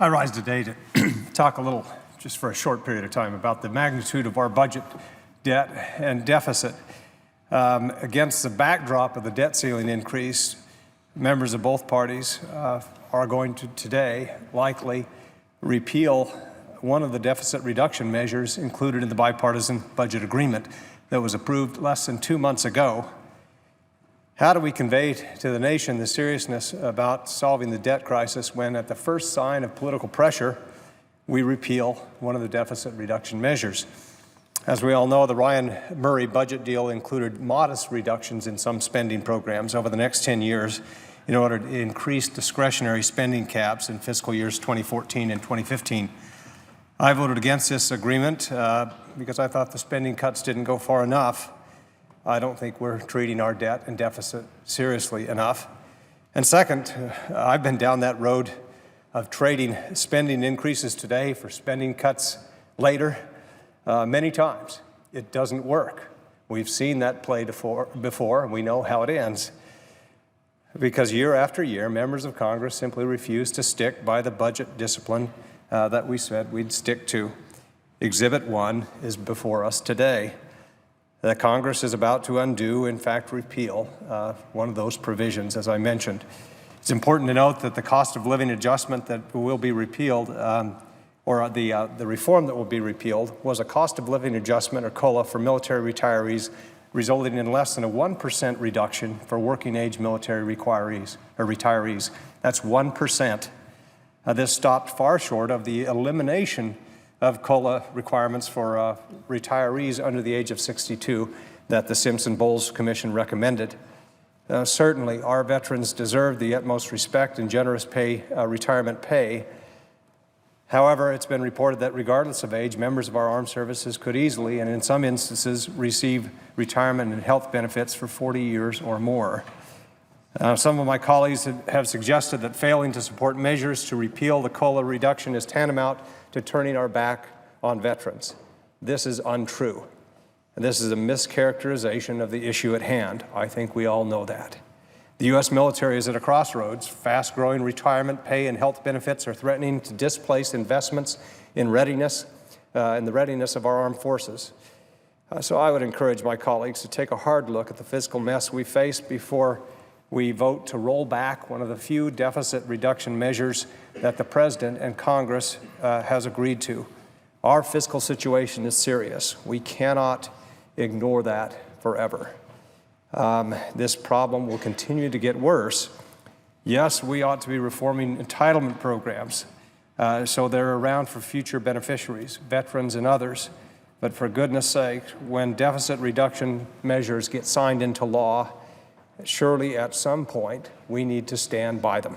I rise today to talk a little, just for a short period of time, about the magnitude of our budget debt and deficit. Against the backdrop of the debt ceiling increase, members of both parties are going to today likely repeal one of the deficit reduction measures included in the bipartisan budget agreement that was approved less than 2 months ago. How do we convey to the nation the seriousness about solving the debt crisis when at the first sign of political pressure, we repeal one of the deficit reduction measures? As we all know, the Ryan-Murray budget deal included modest reductions in some spending programs over the next 10 years in order to increase discretionary spending caps in fiscal years 2014 and 2015. I voted against this agreement because I thought the spending cuts didn't go far enough. I don't think we're treating our debt and deficit seriously enough. And second, I've been down that road of trading spending increases today for spending cuts later many times. It doesn't work. We've seen that play before, and we know how it ends. Because year after year, members of Congress simply refuse to stick by the budget discipline that we said we'd stick to. Exhibit 1 is before us today. That Congress is about to undo, in fact, repeal one of those provisions, as I mentioned. It's important to note that the cost of living adjustment that will be repealed, or the reform that will be repealed, was a cost of living adjustment, or COLA, for military retirees, resulting in less than a 1% reduction for working-age military retirees. That's 1%. This stopped far short of the elimination of COLA requirements for retirees under the age of 62 that the Simpson-Bowles Commission recommended. Certainly, our veterans deserve the utmost respect and generous retirement pay. However, it's been reported that regardless of age, members of our armed services could easily, and in some instances, receive retirement and health benefits for 40 years or more. Some of my colleagues have suggested that failing to support measures to repeal the COLA reduction is tantamount to turning our back on veterans. This is untrue. And this is a mischaracterization of the issue at hand. I think we all know that. The U.S. military is at a crossroads. Fast-growing retirement pay and health benefits are threatening to displace investments in readiness, in the readiness of our armed forces. So I would encourage my colleagues to take a hard look at the fiscal mess we face before we vote to roll back one of the few deficit reduction measures that the President and Congress has agreed to. Our fiscal situation is serious. We cannot ignore that forever. This problem will continue to get worse. Yes, we ought to be reforming entitlement programs so they're around for future beneficiaries, veterans and others. But for goodness sake, when deficit reduction measures get signed into law, surely at some point we need to stand by them.